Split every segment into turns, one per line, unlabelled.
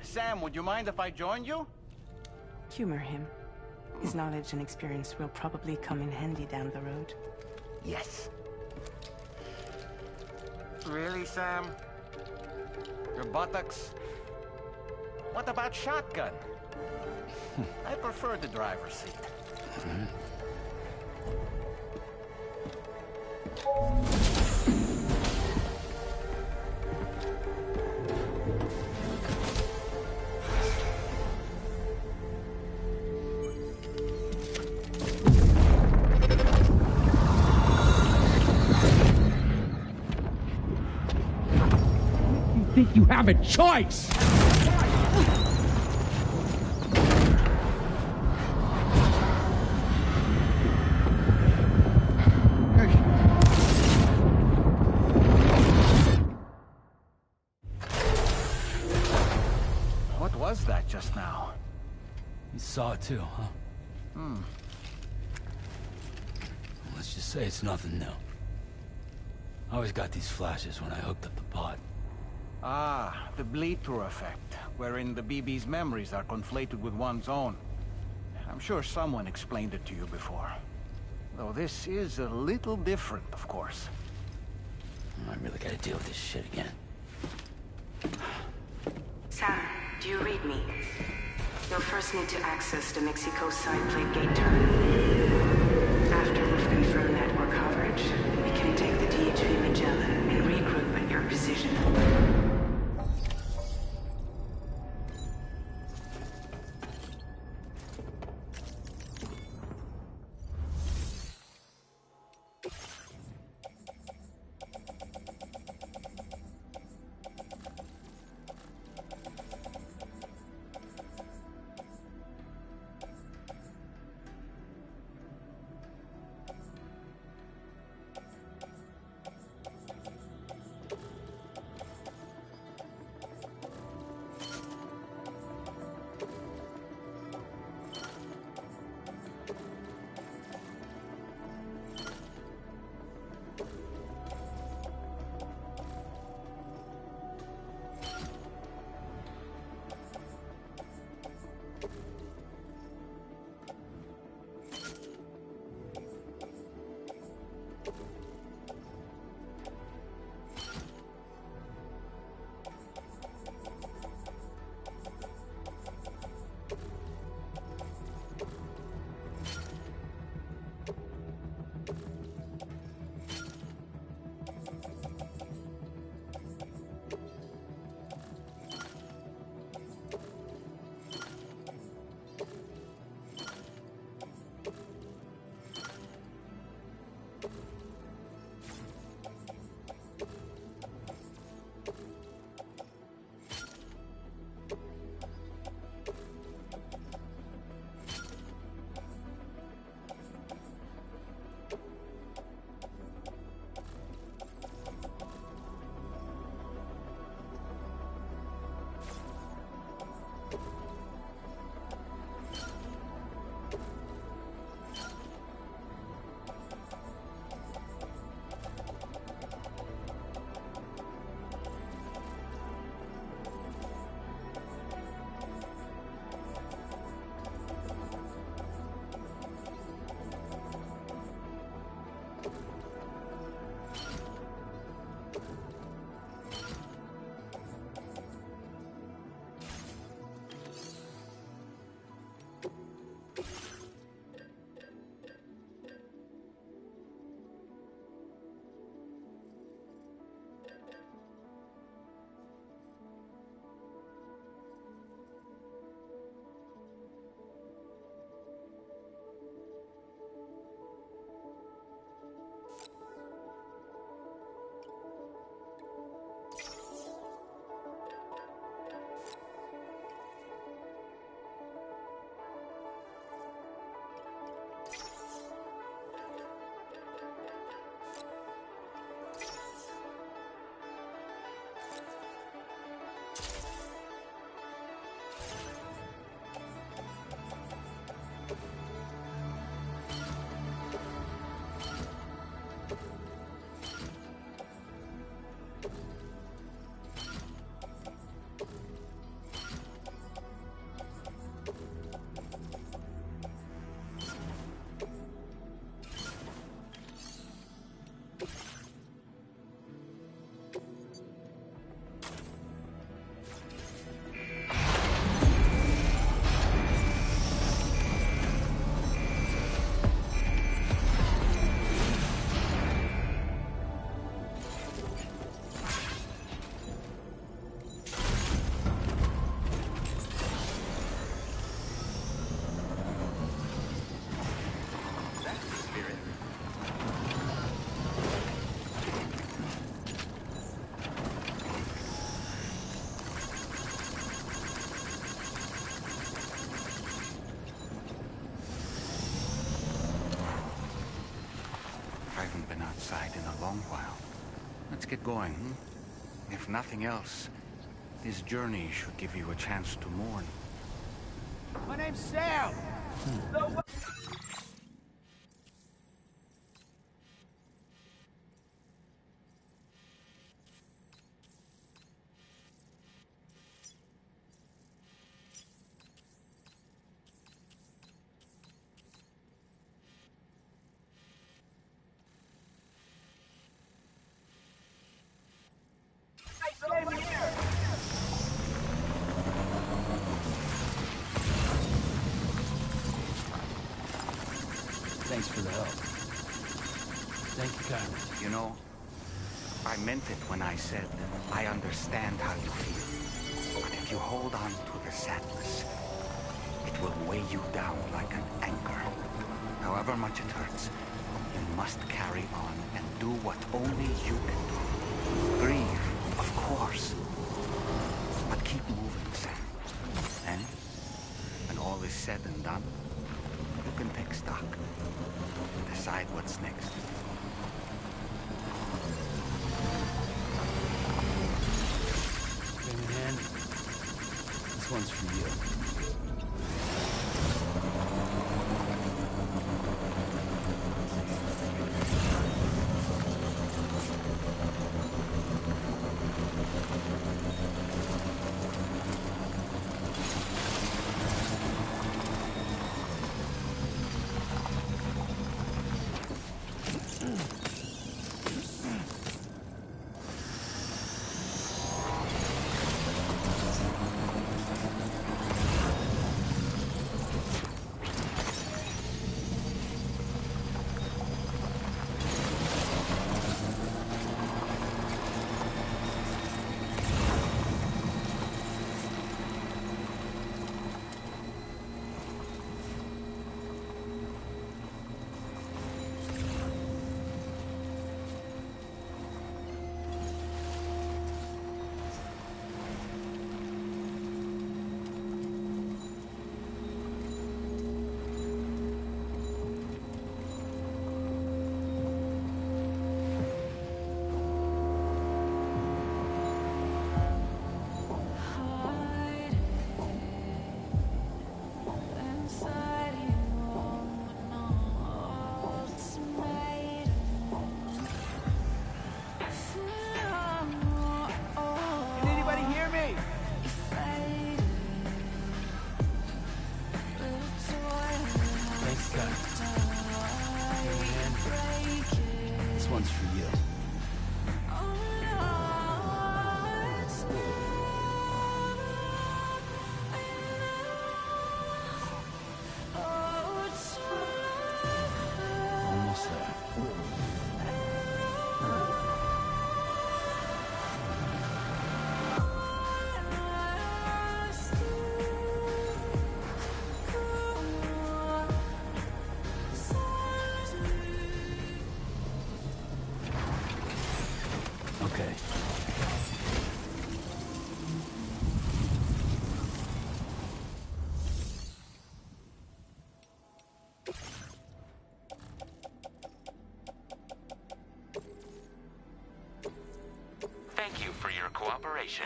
Sam, would you mind if I joined you?
Humor him. His knowledge and experience will probably come in handy down the road.
Yes. Really, Sam? Your buttocks? What about shotgun? I prefer the driver's seat.
You think you have a choice?
What was that just now?
You saw it too, huh? Let's just say it's nothing new. I always got these flashes when I hooked up the pod.
Ah, the bleed-through effect, wherein the BB's memories are conflated with one's own. I'm sure someone explained it to you before. Though this is a little different, of course.
I really gotta deal with this shit again.
Sam, do you read me? You'll first need to access the Mexico side plate gate terminal. After we've confirmed network coverage, we can take the DHV Magellan and regroup at your position.
outside in a long while. Let's get going, hmm? If nothing else, this journey should give you a chance to mourn.
My name's Sam.
Thanks for the help. Thank you kindly.
You know, I meant it when I said I understand how you feel. But if you hold on to the sadness, it will weigh you down like an anchor. However much it hurts, you must carry on and do what only you can do. Grieve, of course. But keep moving, Sam. And when all is said and done, you can take stock. Decide what's next.
Give me a hand. This one's for you. This one's for you. Almost there. Okay.
Thank you for your cooperation.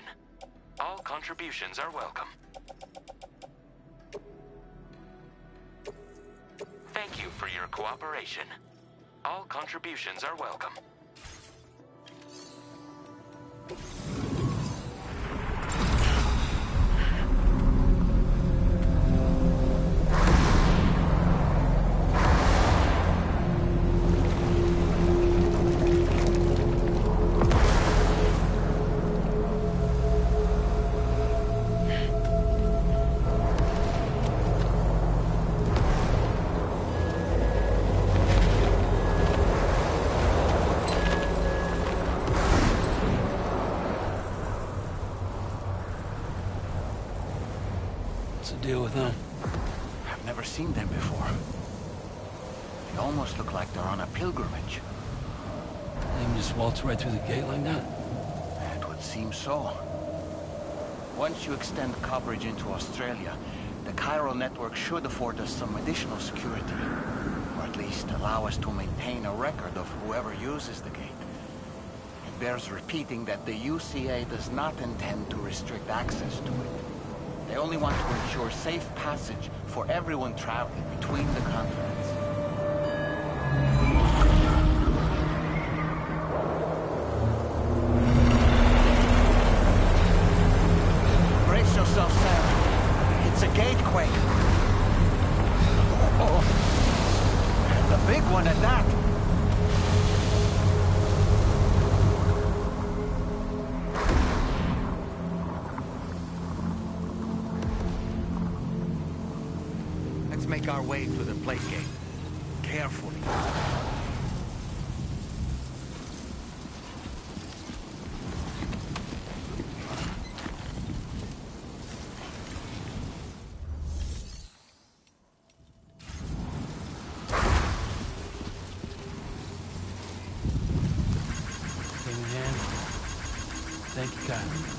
All contributions are welcome. Thank you for your cooperation. All contributions are welcome.
What's the deal with them?
I've never seen them before. They almost look like they're on a pilgrimage.
They can just waltz right through the gate like that?
It would seem so. Once you extend coverage into Australia, the Chiral network should afford us some additional security. Or at at least allow us to maintain a record of whoever uses the gate. It bears repeating that the UCA does not intend to restrict access to it. They only want to ensure safe passage for everyone traveling between the continents. Brace yourself, Sam. It's a gatequake. Oh, and a big one at that. Let's make our way to the plate gate. Carefully.
Thank you, Kyle.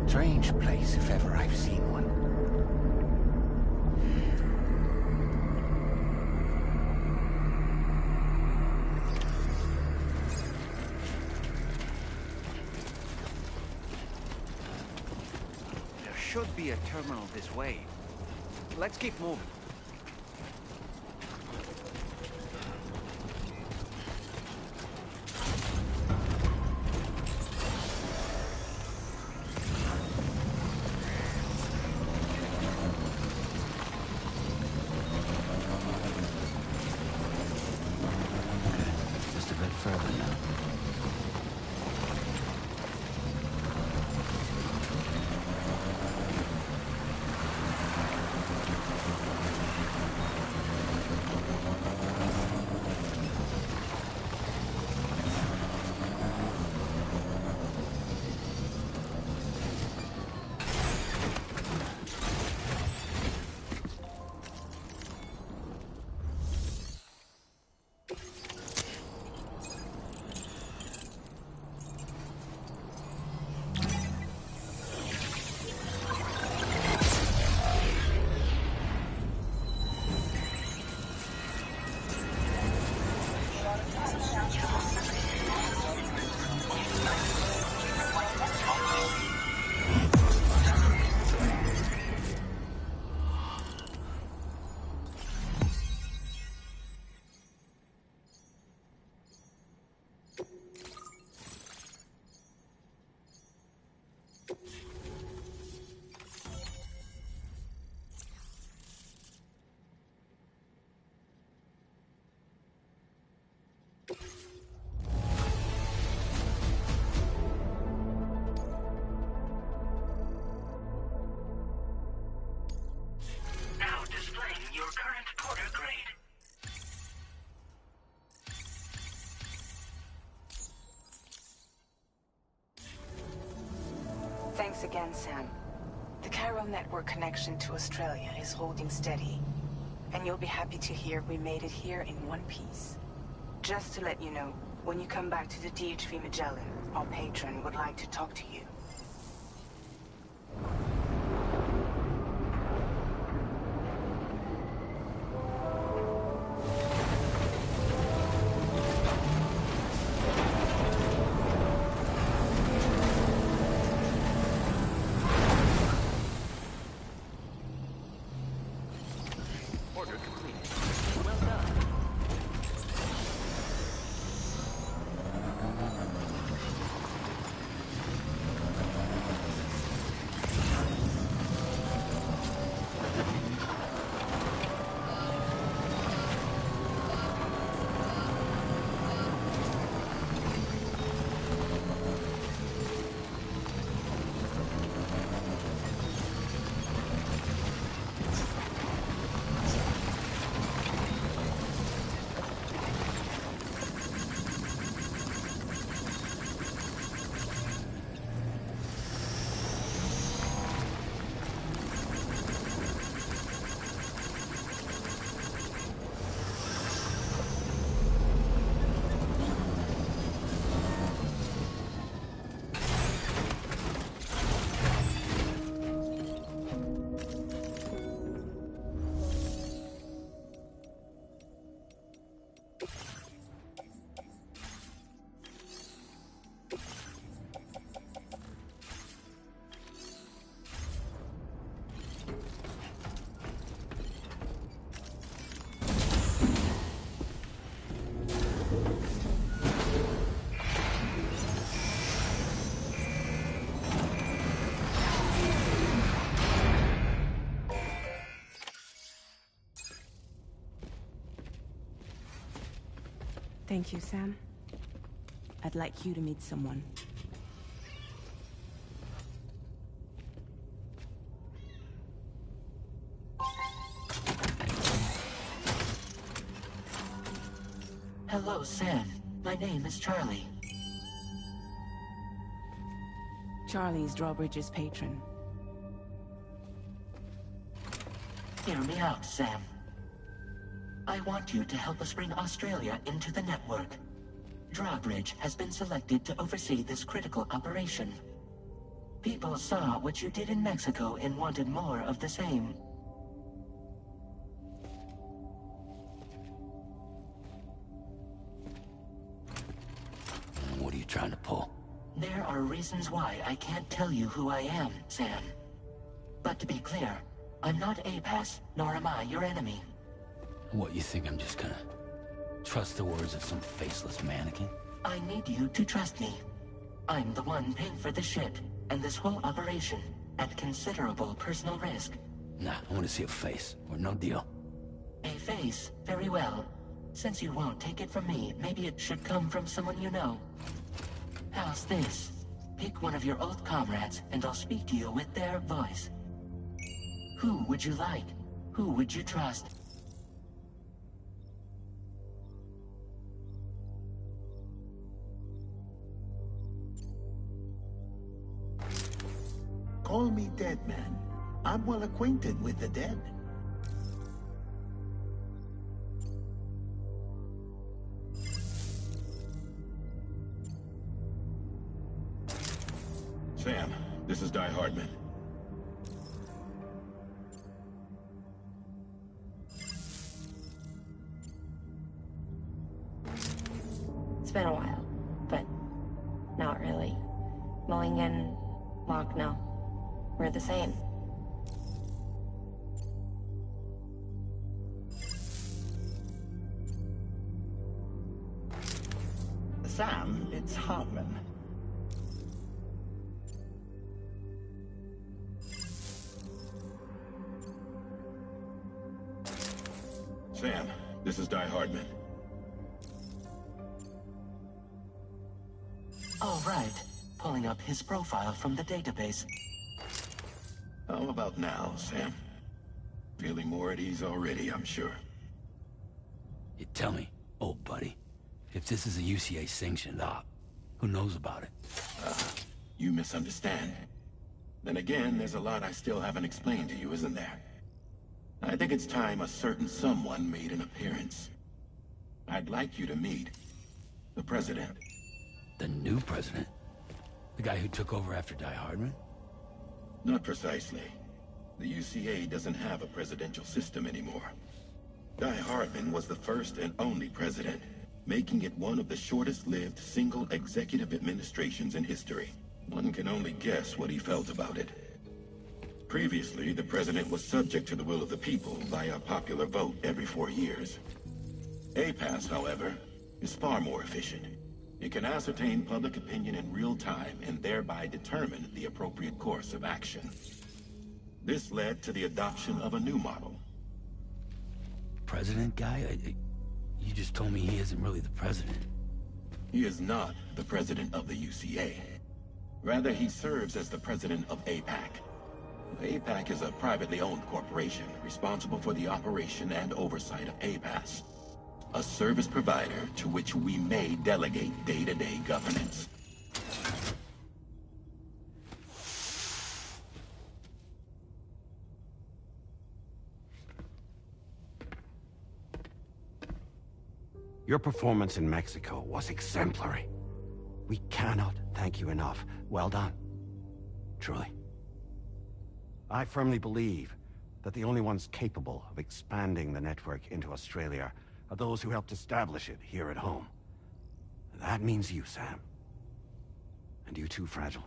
Strange place, if ever I've seen one. There should be a terminal this way. Let's keep moving.
Thanks again, Sam. The Cairo network connection to Australia is holding steady. And you'll be happy to hear we made it here in one piece. Just to let you know, when you come back to the DHV Magellan, our patron would like to talk to you.
Order completed. Well done.
Thank you, Sam. I'd like you to meet someone.
Hello, Sam. My name is Charlie.
Charlie's Drawbridge's patron.
Hear me out, Sam. I want you to help us bring Australia into the network. Drawbridge has been selected to oversee this critical operation. People saw what you did in Mexico and wanted more of the same.
What are you trying to pull?
There are reasons why I can't tell you who I am, Sam. But to be clear, I'm not APAS, nor am I your enemy.
What, you think I'm just gonna trust the words of some faceless mannequin?
I need you to trust me. I'm the one paying for the ship, and this whole operation, at considerable personal risk.
Nah, I want to see a face, or no deal.
A face? Very well. Since you won't take it from me, maybe it should come from someone you know. How's this? Pick one of your old comrades, and I'll speak to you with their voice. Who would you like? Who would you trust?
Call me Dead Man. I'm well acquainted with the dead.
Sam, this is Di Hardman.
It's been a while, but not really. Mulligan, Locke, no. We're the same.
Sam, it's Hartman.
Sam, this is Di Hardman.
All right. Pulling up his profile from the database.
How about now, Sam? Feeling more at ease already, I'm sure.
You tell me, old buddy, if this is a UCA-sanctioned op, who knows about it?
You misunderstand. Then again, there's a lot I still haven't explained to you, isn't there? I think it's time a certain someone made an appearance. I'd like you to meet the President.
The new president? The guy who took over after Die Hardman?
Not precisely. The UCA doesn't have a presidential system anymore. Die Hardman was the first and only president, making it one of the shortest-lived single executive administrations in history. One can only guess what he felt about it. Previously, the president was subject to the will of the people via popular vote every 4 years. APAS, however, is far more efficient. It can ascertain public opinion in real time and thereby determine the appropriate course of action. This led to the adoption of a new model.
President guy? You just told me he isn't really the president.
He is not the president of the UCA. Rather, he serves as the president of APAC. APAC is a privately owned corporation responsible for the operation and oversight of APAS, a service provider to which we may delegate day-to-day governance.
Your performance in Mexico was exemplary. We cannot thank you enough. Well done. Truly. I firmly believe that the only ones capable of expanding the network into Australia are those who helped establish it here at home. That means you, Sam. And you too, Fragile.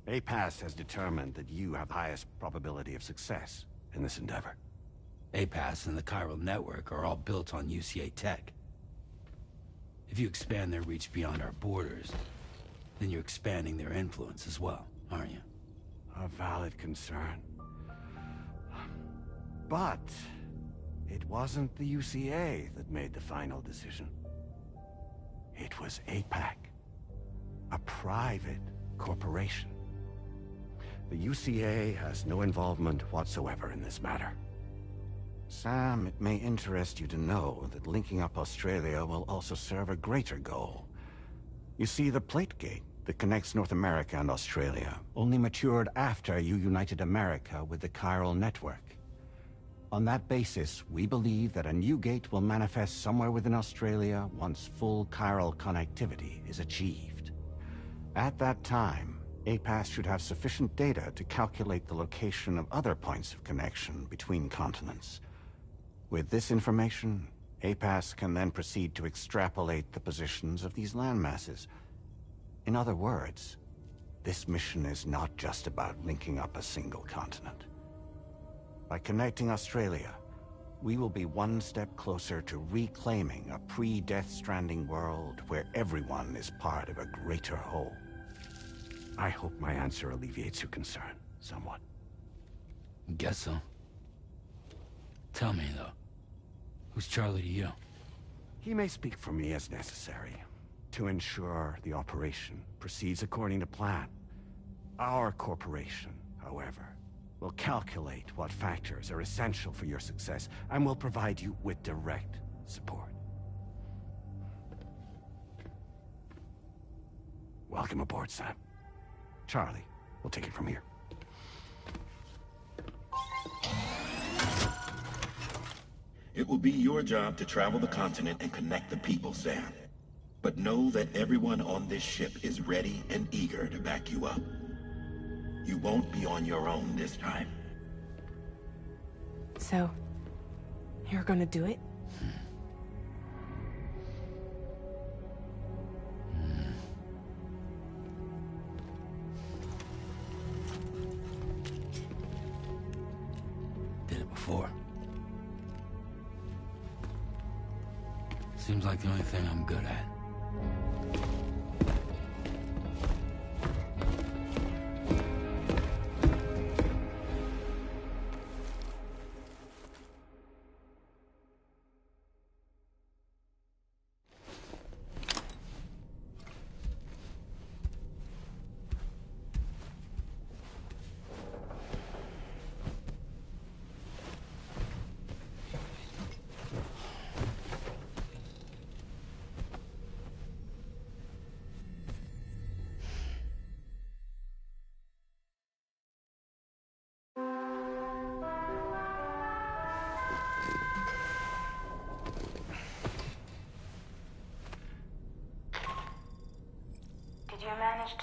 APAS has determined that you have the highest probability of success in this endeavor.
APAS and the chiral network are all built on UCA tech. If you expand their reach beyond our borders, then you're expanding their influence as well, aren't you?
A valid concern. But it wasn't the UCA that made the final decision. It was APAC, a private corporation. The UCA has no involvement whatsoever in this matter. Sam, it may interest you to know that linking up Australia will also serve a greater goal. You see, the plate gate that connects North America and Australia only matured after you united America with the chiral network. On that basis, we believe that a new gate will manifest somewhere within Australia once full chiral connectivity is achieved. At that time, APAS should have sufficient data to calculate the location of other points of connection between continents. With this information, APAS can then proceed to extrapolate the positions of these landmasses. In other words, this mission is not just about linking up a single continent. By connecting Australia, we will be one step closer to reclaiming a pre-Death Stranding world where everyone is part of a greater whole. I hope my answer alleviates your concern somewhat.
Guess so. Tell me, though, who's Charlie to you?
He may speak for me as necessary to ensure the operation proceeds according to plan. Our corporation, however, will calculate what factors are essential for your success and will provide you with direct support. Welcome aboard, Sam. Charlie, we'll take it from here.
It will be your job to travel the continent and connect the people, Sam. But know that everyone on this ship is ready and eager to back you up. You won't be on your own this time.
So, you're gonna do it?
Did it before. Seems like the only thing I'm good at.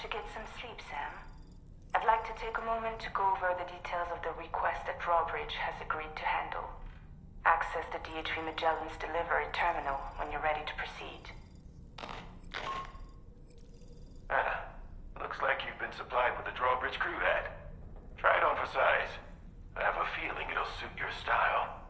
to get some sleep, Sam. I'd like to take a moment to go over the details of the request that Drawbridge has agreed to handle. Access the DHV Magellan's delivery terminal when you're ready to proceed.
Looks like you've been supplied with a Drawbridge crew hat. Try it on for size. I have a feeling it'll suit your style.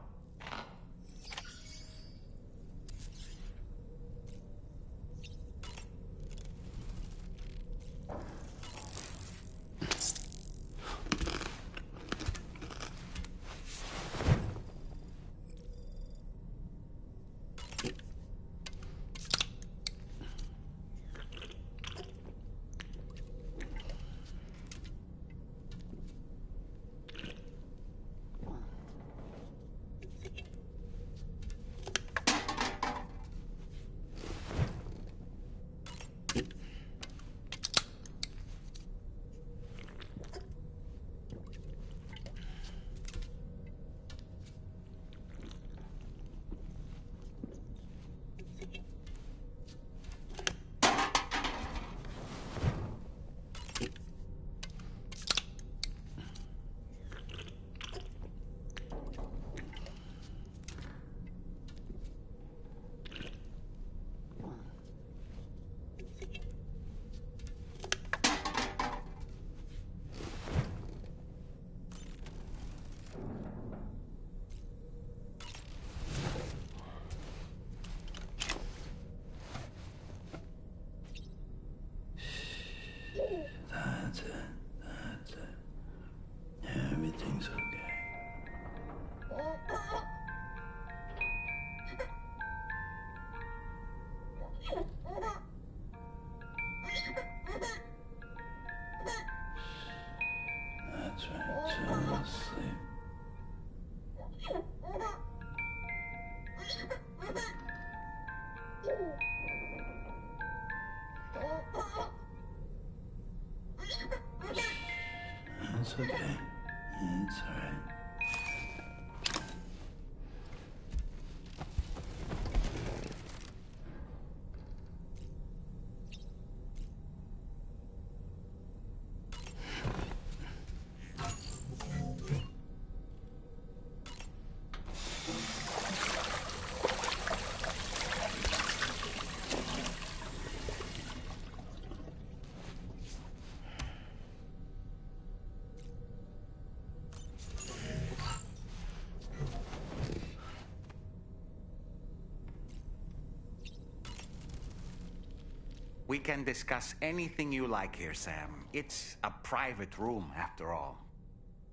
That's it. Everything's okay. That's right, so sleep. It's okay. It's alright.
We can discuss anything you like here, Sam. It's a private room, after all.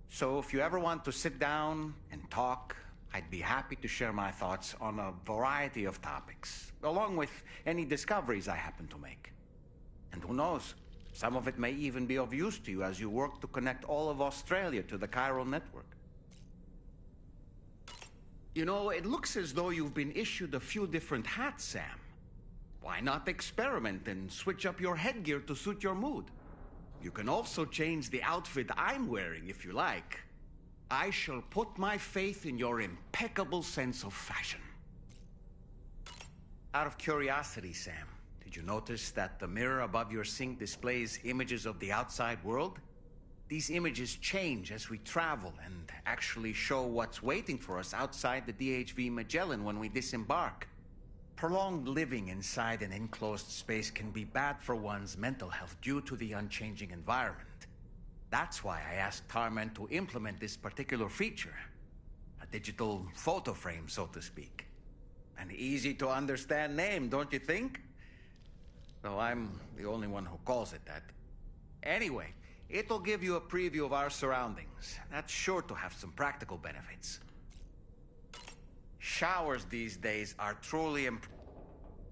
So if you ever want to sit down and talk, I'd be happy to share my thoughts on a variety of topics, along with any discoveries I happen to make. And who knows, some of it may even be of use to you as you work to connect all of Australia to the chiral network. You know, it looks as though you've been issued a few different hats, Sam. Why not experiment and switch up your headgear to suit your mood? You can also change the outfit I'm wearing if you like. I shall put my faith in your impeccable sense of fashion. Out of curiosity, Sam, did you notice that the mirror above your sink displays images of the outside world? These images change as we travel and actually show what's waiting for us outside the DHV Magellan when we disembark. Prolonged living inside an enclosed space can be bad for one's mental health due to the unchanging environment. That's why I asked Tarman to implement this particular feature. A digital photo frame, so to speak. An easy-to-understand name, don't you think? Though I'm the only one who calls it that. Anyway, it'll give you a preview of our surroundings. That's sure to have some practical benefits. Showers these days are truly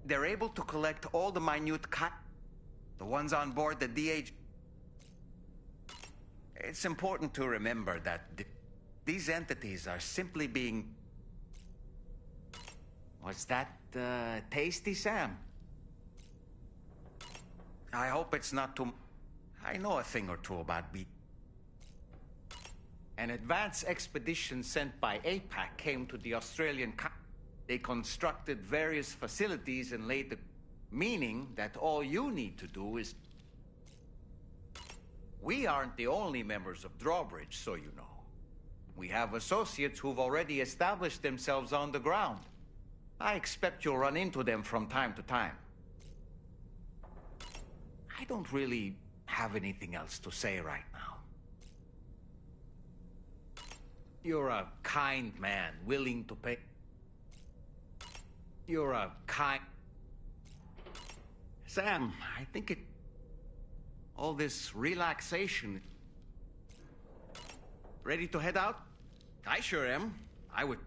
they're able to collect all the minute the ones on board the DH. It's important to remember that these entities are simply being... Was that tasty, Sam? I hope it's not too... I know a thing or two about beat. An advance expedition sent by APAC came to the Australian They constructed various facilities and laid the... Meaning that all you need to do is...
We aren't the only members of Drawbridge, so you know. We have associates who've already established themselves on the ground. I expect you'll run into them from time to time. I don't really have anything else to say right now. You're a kind man, willing to pay... You're a kind... Sam, I think all this relaxation... Ready to head out? I sure am. I would...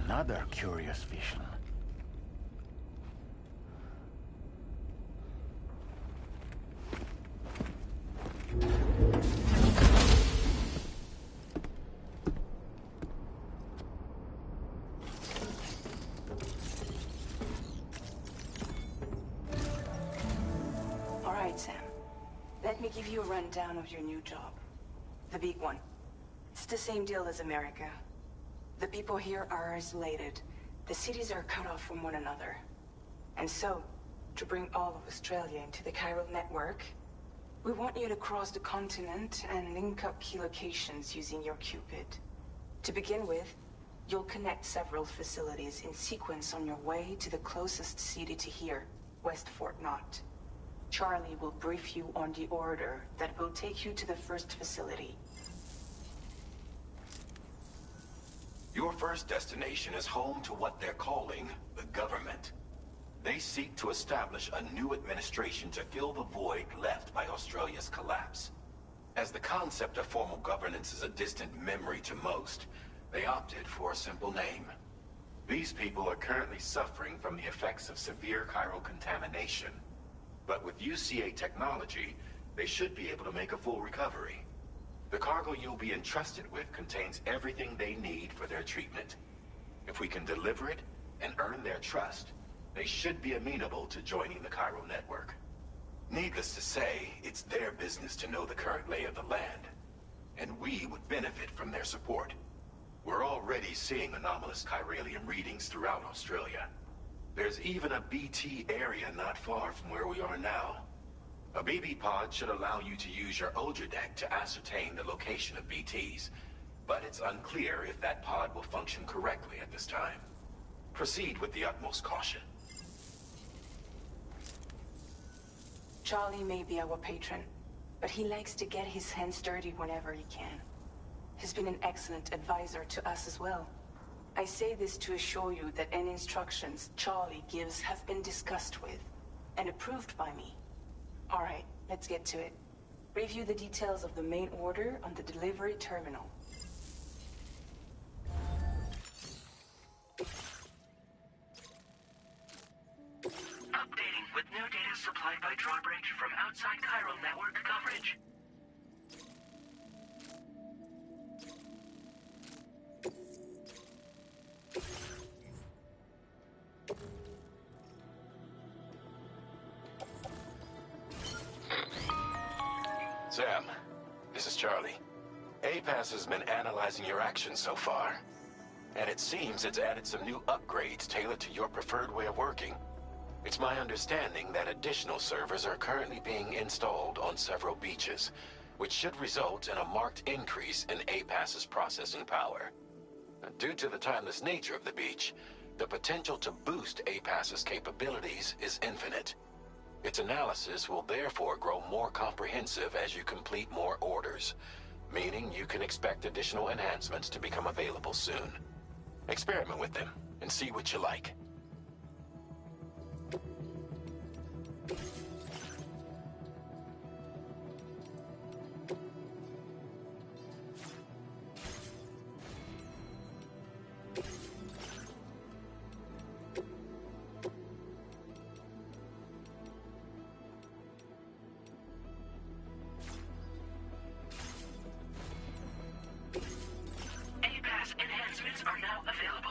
Another curious vision.
All right, Sam. Let me give you a rundown of your new job. The big one. It's the same deal as America. The people here are isolated. The cities are cut off from one another. And so, to bring all of Australia into the chiral network, we want you to cross the continent and link up key locations using your Cupid. To begin with, you'll connect several facilities in sequence on your way to the closest city to here, West Fort Knott. Charlie will brief you on the order that will take you to the first facility.
Your first destination is home to what they're calling the government. They seek to establish a new administration to fill the void left by Australia's collapse. As the concept of formal governance is a distant memory to most, they opted for a simple name. These people are currently suffering from the effects of severe chiral contamination. But with UCA technology, they should be able to make a full recovery. The cargo you'll be entrusted with contains everything they need for their treatment. If we can deliver it and earn their trust, they should be amenable to joining the chiral network. Needless to say, it's their business to know the current lay of the land, and we would benefit from their support. We're already seeing anomalous chiralium readings throughout Australia. There's even a BT area not far from where we are now. A BB pod should allow you to use your Ultradeck to ascertain the location of BTs, but it's unclear if that pod will function correctly at this time. Proceed with the utmost caution.
Charlie may be our patron, but he likes to get his hands dirty whenever he can. He's been an excellent advisor to us as well. I say this to assure you that any instructions Charlie gives have been discussed with and approved by me. All right, Let's get to it. Review the details of the main order on the delivery terminal.
Updating with new data supplied by Drawbridge from outside chiral network coverage.
Sam, this is Charlie. APAS has been analyzing your actions so far, and it seems it's added some new upgrades tailored to your preferred way of working. It's my understanding that additional servers are currently being installed on several beaches, which should result in a marked increase in APAS's processing power. Due to the timeless nature of the beach, the potential to boost APAS's capabilities is infinite. Its analysis will therefore grow more comprehensive as you complete more orders, meaning you can expect additional enhancements to become available soon. Experiment with them and see what you like.
APAS enhancements are now available.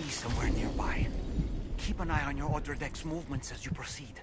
be somewhere nearby. Keep an eye on your other deck's movements as you proceed.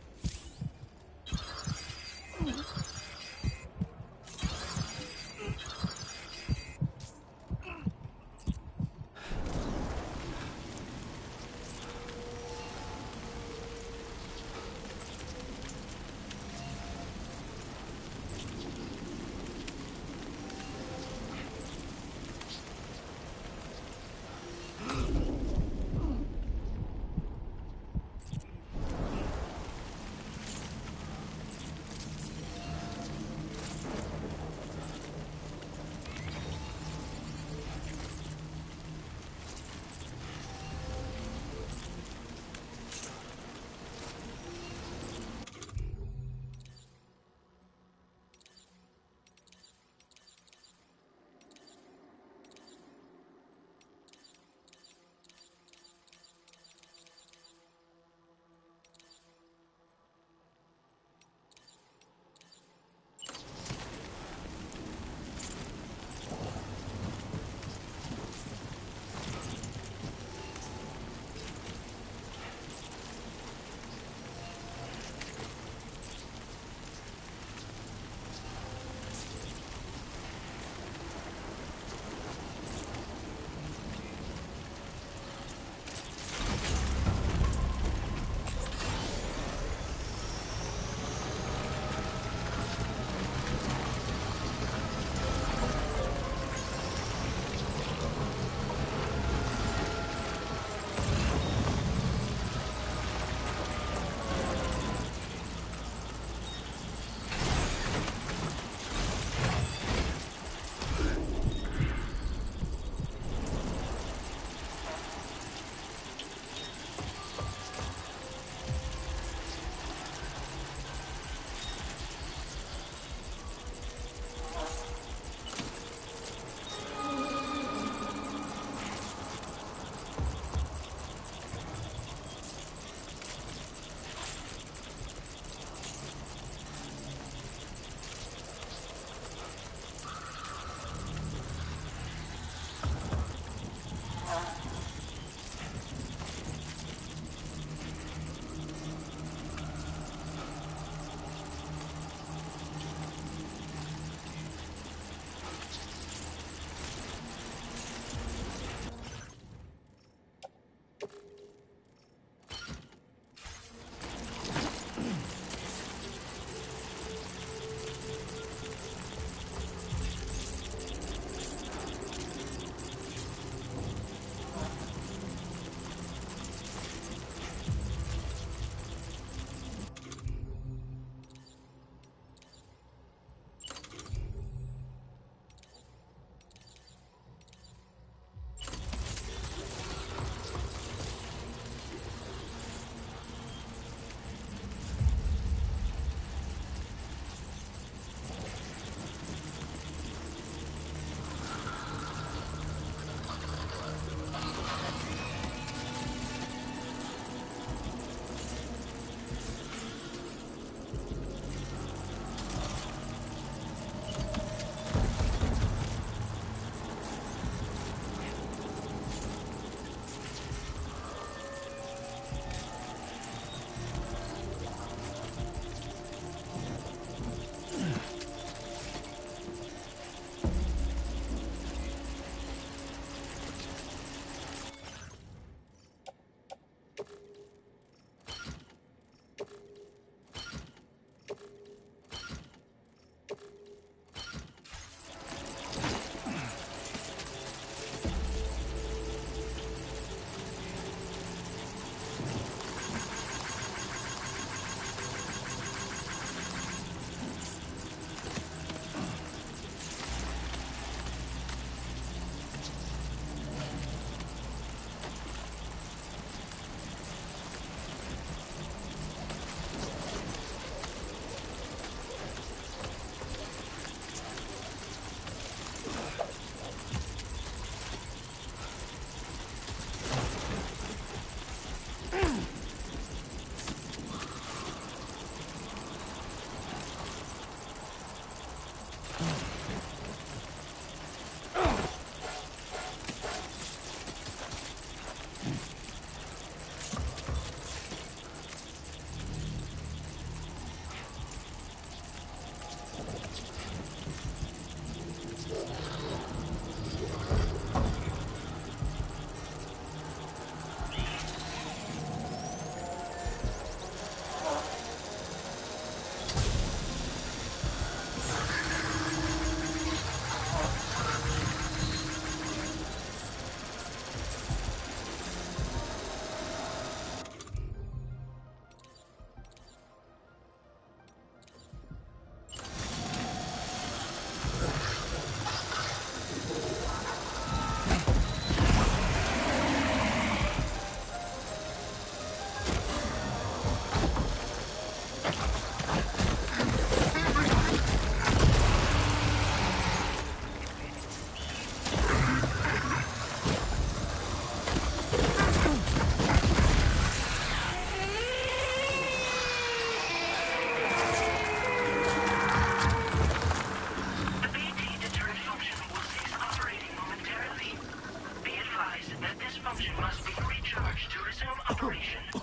must be recharged to resume operation. The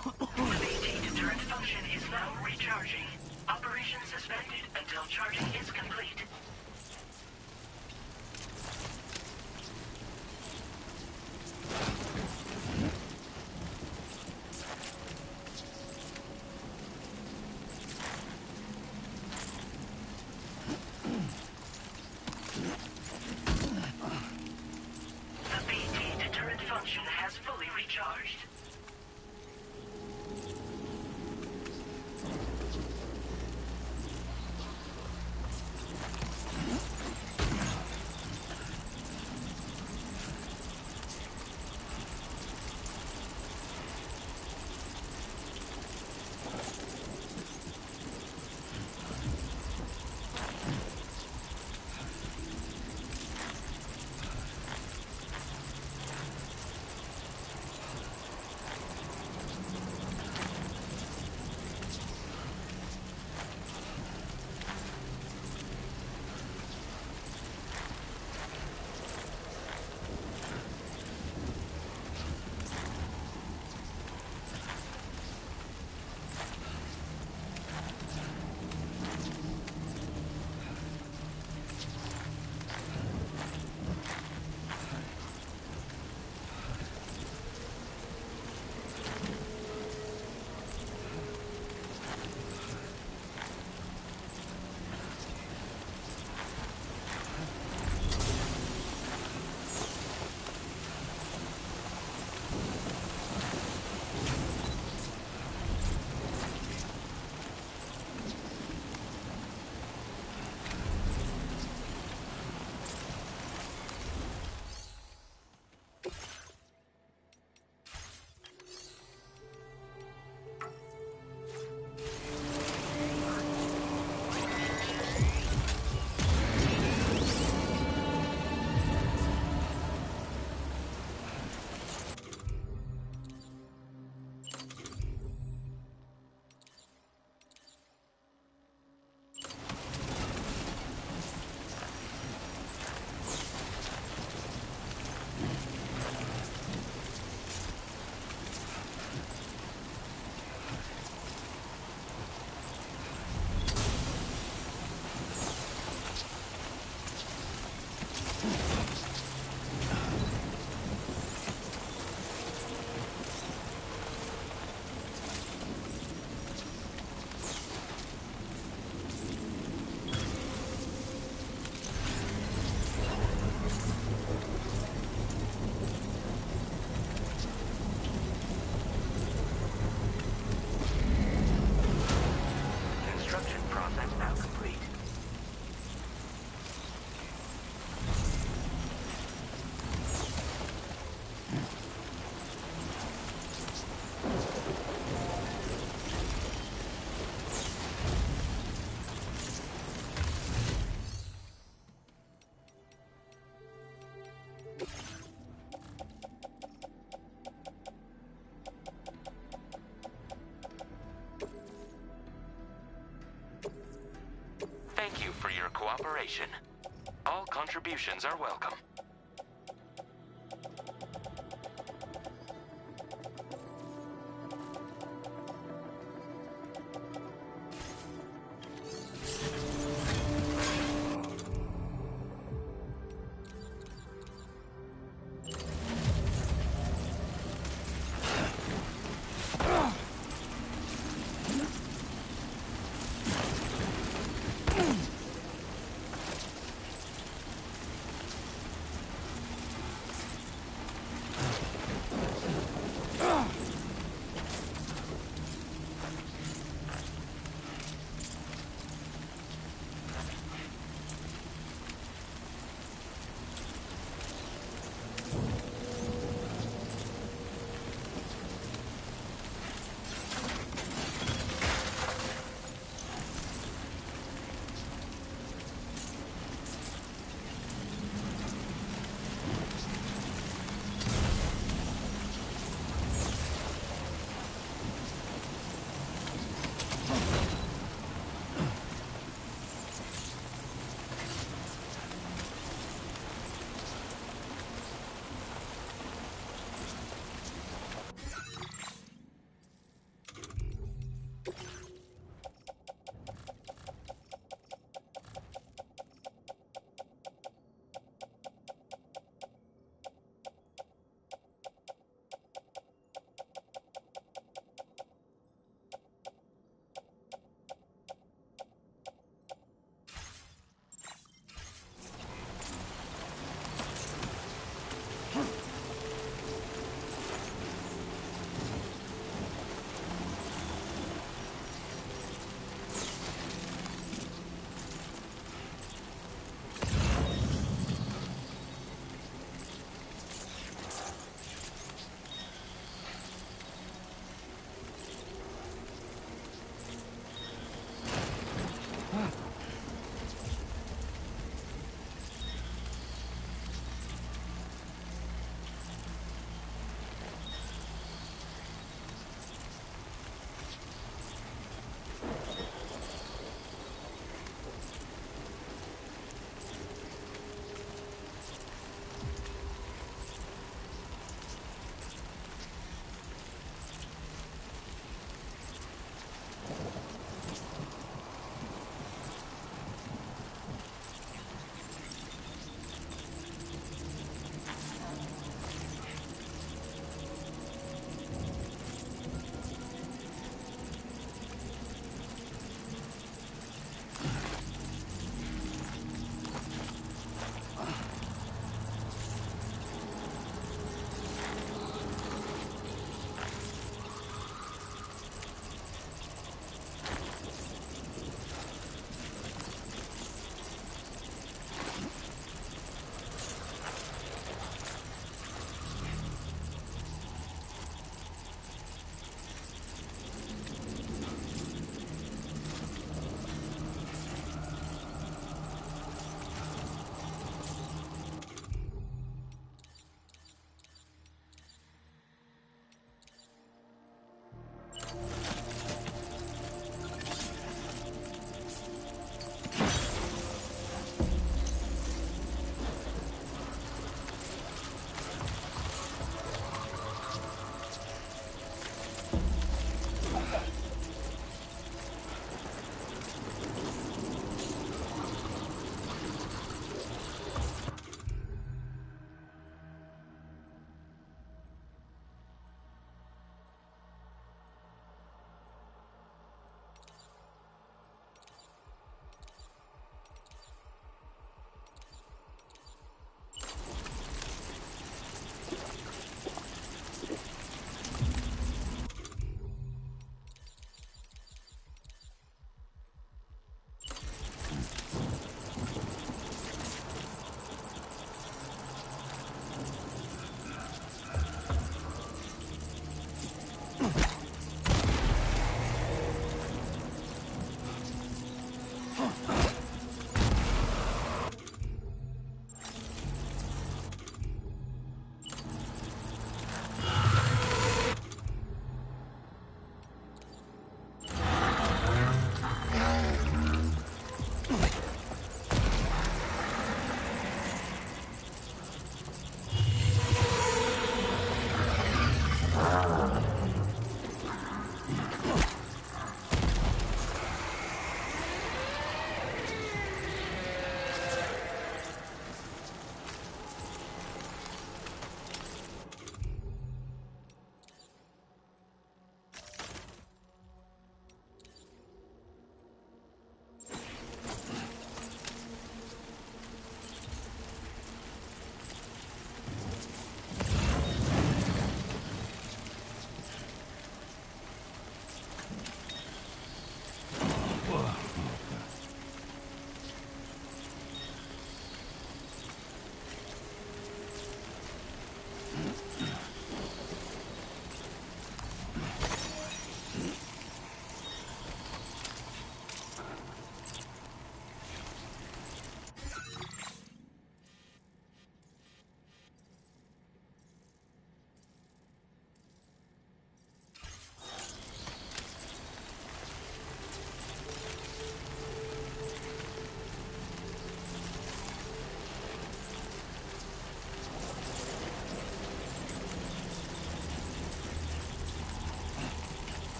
BT deterrent function is now recharging. Operation suspended until charging is complete. The BT deterrent function has fully recharged.
Thank you for your cooperation. All contributions are welcome.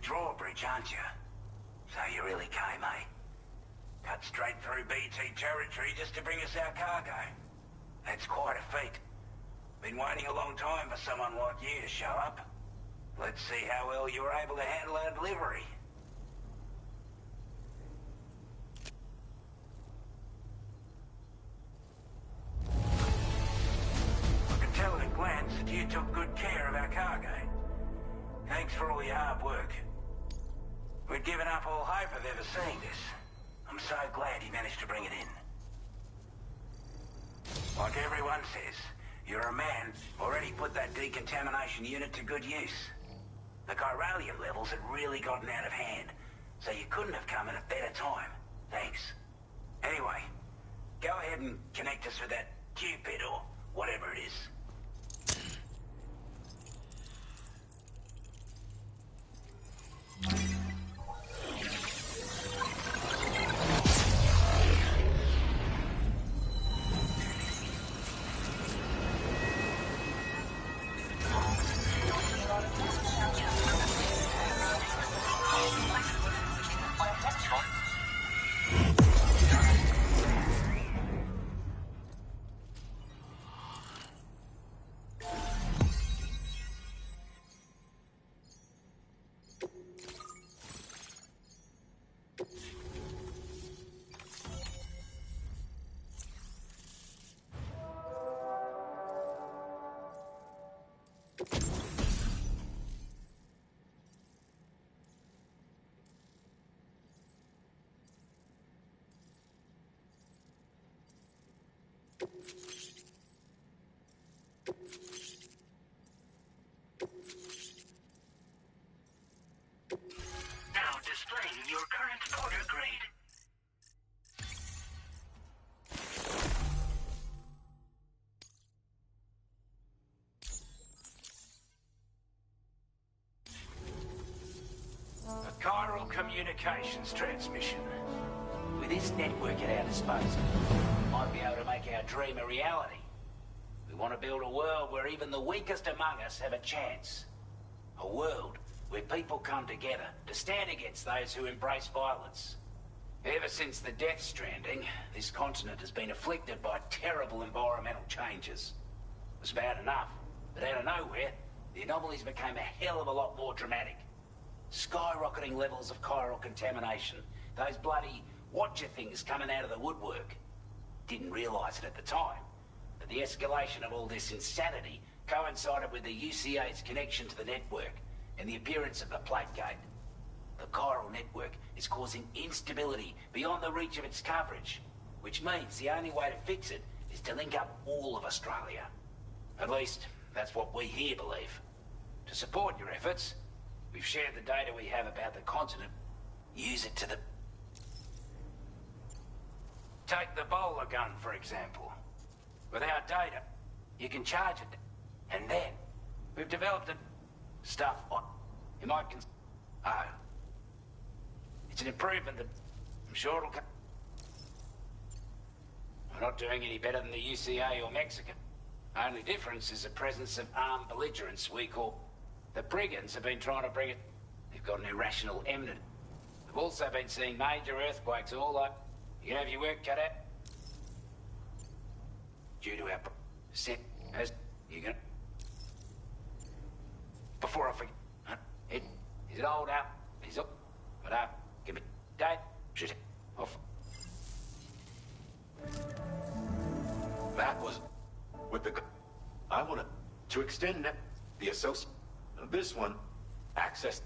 Drawbridge, aren't you? So you really came, eh? Cut straight through BT territory just to bring us our cargo. That's quite a feat. Been waiting a long time for someone like you to show up. Let's see how well you were able to handle our delivery. I can tell at a glance that you took good care of our cargo. Thanks for all your hard work. We'd given up all hope of ever seeing this. I'm so glad he managed to bring it in. Like everyone says, you're a man already put that decontamination unit to good use. The chiralium levels had really gotten out of hand, so you couldn't have come at a better time. Thanks. Anyway, go ahead and connect us with that Cupid or whatever it is. A chiral communications transmission. With this network at our disposal, we might be able to make our dream a reality. We want to build a world where even the weakest among us have a chance. A world where people come together to stand against those who embrace violence. Ever since the Death Stranding, this continent has been afflicted by terrible environmental changes. It was bad enough, but out of nowhere, the anomalies became a hell of a lot more dramatic. Skyrocketing levels of chiral contamination, those bloody watcher things coming out of the woodwork. Didn't realise it at the time, but the escalation of all this insanity coincided with the UCA's connection to the network and the appearance of the Plague Gate. The chiral network is causing instability beyond the reach of its coverage, which means the only way to fix it is to link up all of Australia. At least, that's what we here believe. To support your efforts, we've shared the data we have about the continent. Use it to the... Take the bowler gun, for example. With our data, you can charge it. And then, we've developed stuff on... You might Oh. It's an improvement that I'm sure it'll come. We're not doing any better than the UCA or Mexican. Only difference is the presence of armed belligerents we call... The brigands have been trying to bring it... They've got an irrational eminent. They've also been seeing major earthquakes all like... You can have your work cut out. Due to our... Set as... You gonna... Before I forget... Is it old up? Is up? But up. Give me... Date. Shoot it. Off.
That was... With the... I wanted to extend that... The associate... This one... Access...